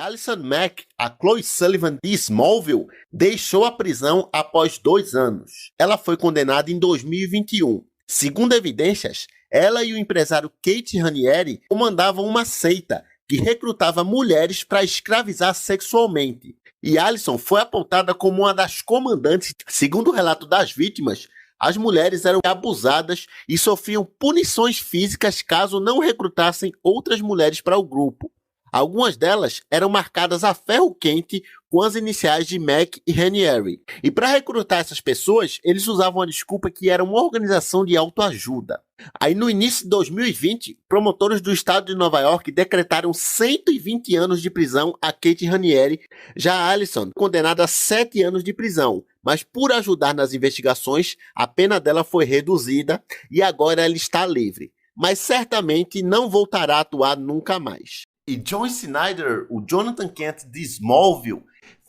Allison Mack, a Chloe Sullivan de Smallville, deixou a prisão após 2 anos. Ela foi condenada em 2021. Segundo evidências, ela e o empresário Kate Raniere comandavam uma seita que recrutava mulheres para escravizar sexualmente. E Allison foi apontada como uma das comandantes. Segundo o relato das vítimas, as mulheres eram abusadas e sofriam punições físicas caso não recrutassem outras mulheres para o grupo. Algumas delas eram marcadas a ferro quente com as iniciais de Mack e Raniere. E para recrutar essas pessoas, eles usavam a desculpa que era uma organização de autoajuda. Aí no início de 2020, promotores do estado de Nova York decretaram 120 anos de prisão a Kate Raniere, já a Allison condenada a 7 anos de prisão. Mas por ajudar nas investigações, a pena dela foi reduzida e agora ela está livre. Mas certamente não voltará a atuar nunca mais. E John Snyder, o Jonathan Kent de Smallville,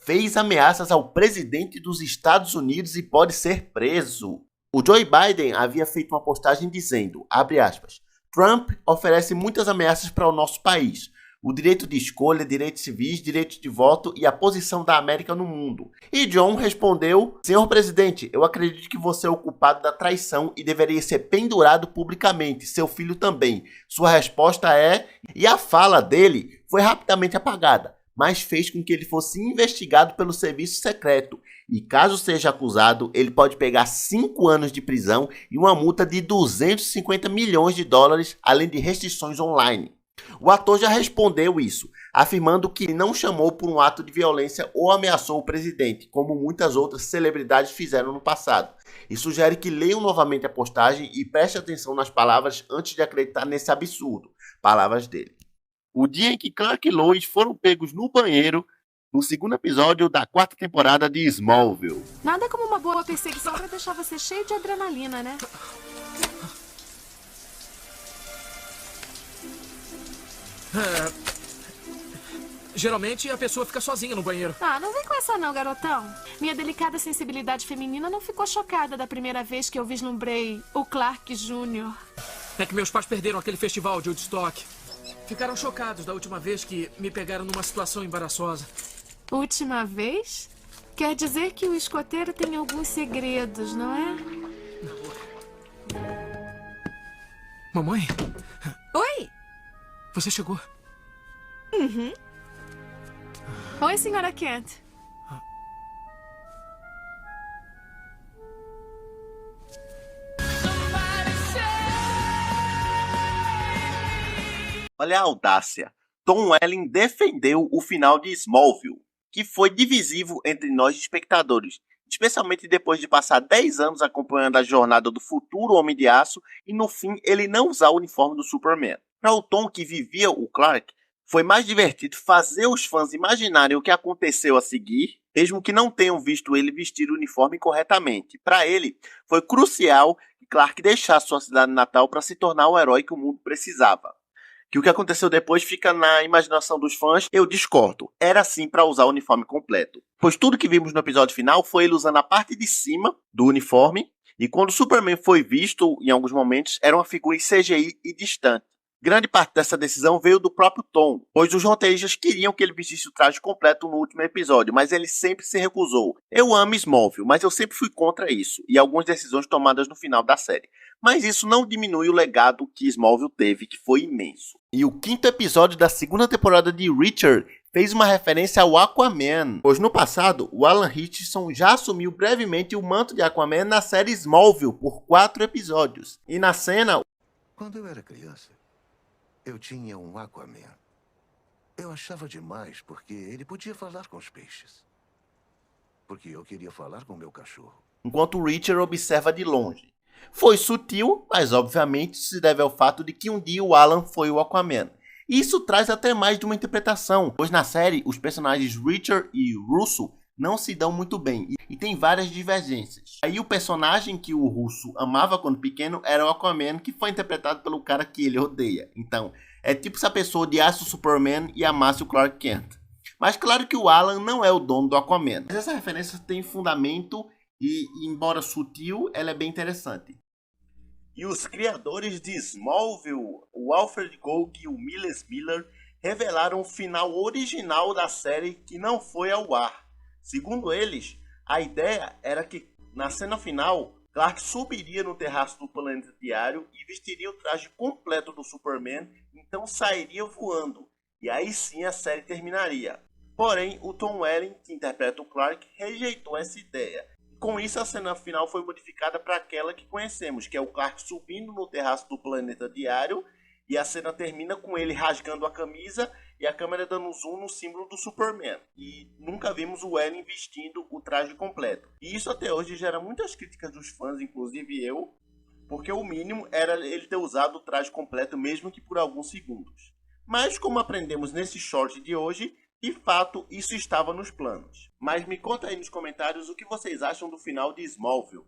fez ameaças ao presidente dos Estados Unidos e pode ser preso. O Joe Biden havia feito uma postagem dizendo, abre aspas, Trump oferece muitas ameaças para o nosso país. O direito de escolha, direitos civis, direito de voto e a posição da América no mundo. E John respondeu, senhor presidente, eu acredito que você é o culpado da traição e deveria ser pendurado publicamente, seu filho também. Sua resposta é... E a fala dele foi rapidamente apagada, mas fez com que ele fosse investigado pelo serviço secreto. E caso seja acusado, ele pode pegar 5 anos de prisão e uma multa de 250 milhões de dólares, além de restrições online. O ator já respondeu isso, afirmando que não chamou por um ato de violência ou ameaçou o presidente, como muitas outras celebridades fizeram no passado. E sugere que leiam novamente a postagem e prestem atenção nas palavras antes de acreditar nesse absurdo. Palavras dele. O dia em que Clark e Lois foram pegos no banheiro no 2º episódio da 4ª temporada de Smallville. Nada como uma boa perseguição pra deixar você cheio de adrenalina, né? Geralmente a pessoa fica sozinha no banheiro. Ah, não vem com essa não, garotão. Minha delicada sensibilidade feminina não ficou chocada da primeira vez que eu vislumbrei o Clark Jr. É que meus pais perderam aquele festival de Woodstock. Ficaram chocados da última vez que me pegaram numa situação embaraçosa. Última vez? Quer dizer que o escoteiro tem alguns segredos, não é? Mamãe? Oi! Você chegou? Uhum. Oi, senhora Kent. Olha a audácia. Tom Welling defendeu o final de Smallville, que foi divisivo entre nós espectadores, especialmente depois de passar 10 anos acompanhando a jornada do futuro Homem de Aço e no fim ele não usar o uniforme do Superman. Para o Tom, que vivia o Clark, foi mais divertido fazer os fãs imaginarem o que aconteceu a seguir, mesmo que não tenham visto ele vestir o uniforme corretamente. Para ele, foi crucial que Clark deixasse sua cidade natal para se tornar o herói que o mundo precisava. Que o que aconteceu depois fica na imaginação dos fãs, eu discordo. Era sim para usar o uniforme completo. Pois tudo que vimos no episódio final foi ele usando a parte de cima do uniforme, e quando o Superman foi visto, em alguns momentos, era uma figura em CGI e distante. Grande parte dessa decisão veio do próprio Tom, pois os roteiristas queriam que ele vestisse o traje completo no último episódio, mas ele sempre se recusou. Eu amo Smallville, mas eu sempre fui contra isso, e algumas decisões tomadas no final da série. Mas isso não diminui o legado que Smallville teve, que foi imenso. E o 5º episódio da 2ª temporada de Reacher fez uma referência ao Aquaman, pois no passado, o Alan Ritchson já assumiu brevemente o manto de Aquaman na série Smallville por 4 episódios. E na cena... Quando eu era criança, eu tinha um Aquaman. Eu achava demais porque ele podia falar com os peixes. Porque eu queria falar com meu cachorro. Enquanto Reacher observa de longe. Foi sutil, mas obviamente se deve ao fato de que um dia o Alan foi o Aquaman. E isso traz até mais de uma interpretação, pois na série os personagens Reacher e Russo não se dão muito bem e tem várias divergências. Aí o personagem que o Russo amava quando pequeno era o Aquaman, que foi interpretado pelo cara que ele odeia. Então, é tipo se a pessoa odiasse o Superman e amasse o Clark Kent. Mas claro que o Alan não é o dono do Aquaman. Mas essa referência tem fundamento e, embora sutil, ela é bem interessante. E os criadores de Smallville, o Alfred Gough e o Miles Miller, revelaram o final original da série que não foi ao ar. Segundo eles, a ideia era que, na cena final, Clark subiria no terraço do planeta diário e vestiria o traje completo do Superman, então sairia voando, e aí sim a série terminaria. Porém, o Tom Welling, que interpreta o Clark, rejeitou essa ideia. Com isso, a cena final foi modificada para aquela que conhecemos, que é o Clark subindo no terraço do planeta diário, e a cena termina com ele rasgando a camisa e a câmera dando zoom no símbolo do Superman. E nunca vimos o Welling vestindo o traje completo. E isso até hoje gera muitas críticas dos fãs, inclusive eu, porque o mínimo era ele ter usado o traje completo, mesmo que por alguns segundos. Mas como aprendemos nesse short de hoje, de fato isso estava nos planos. Mas me conta aí nos comentários o que vocês acham do final de Smallville.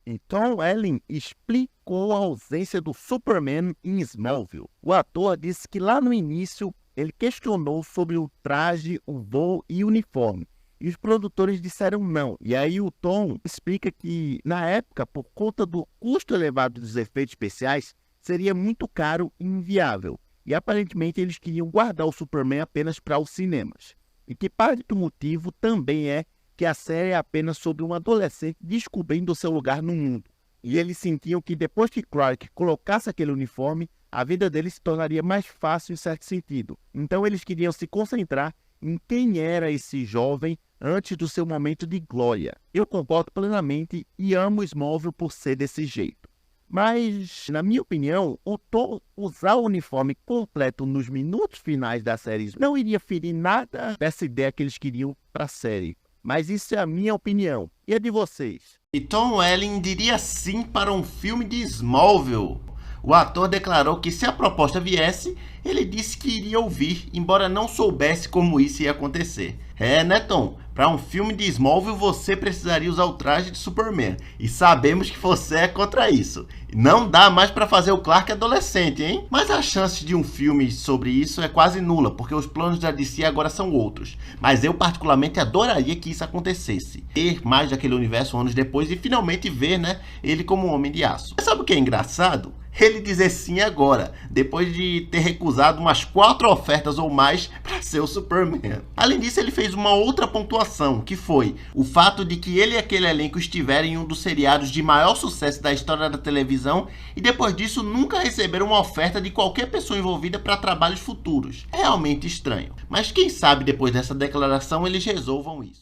Então, Welling explicou a ausência do Superman em Smallville. O ator disse que lá no início ele questionou sobre o traje, o voo e o uniforme. E os produtores disseram não. E aí o Tom explica que, na época, por conta do custo elevado dos efeitos especiais, seria muito caro e inviável. E aparentemente eles queriam guardar o Superman apenas para os cinemas. E que parte do motivo também é que a série é apenas sobre um adolescente descobrindo o seu lugar no mundo. E eles sentiam que depois que Clark colocasse aquele uniforme, a vida dele se tornaria mais fácil em certo sentido. Então eles queriam se concentrar em quem era esse jovem antes do seu momento de glória. Eu concordo plenamente e amo Smallville por ser desse jeito. Mas, na minha opinião, o Tom usar o uniforme completo nos minutos finais da série não iria ferir nada dessa ideia que eles queriam para a série. Mas isso é a minha opinião. E a de vocês? E Tom Welling diria sim para um filme de Smallville. O ator declarou que se a proposta viesse, ele disse que iria ouvir, embora não soubesse como isso ia acontecer. Né, Tom? Para um filme de Smallville você precisaria usar o traje de Superman. E sabemos que você é contra isso. Não dá mais para fazer o Clark adolescente, hein? Mas a chance de um filme sobre isso é quase nula, porque os planos da DC agora são outros. Mas eu particularmente adoraria que isso acontecesse. Ter mais daquele universo anos depois e finalmente ver, né, ele como um Homem de Aço. Mas sabe o que é engraçado? Ele dizer sim agora, depois de ter recusado umas 4 ofertas ou mais para ser o Superman. Além disso, ele fez uma outra pontuação, que foi o fato de que ele e aquele elenco estiveram em um dos seriados de maior sucesso da história da televisão e depois disso nunca receberam uma oferta de qualquer pessoa envolvida para trabalhos futuros. É realmente estranho. Mas quem sabe depois dessa declaração eles resolvam isso.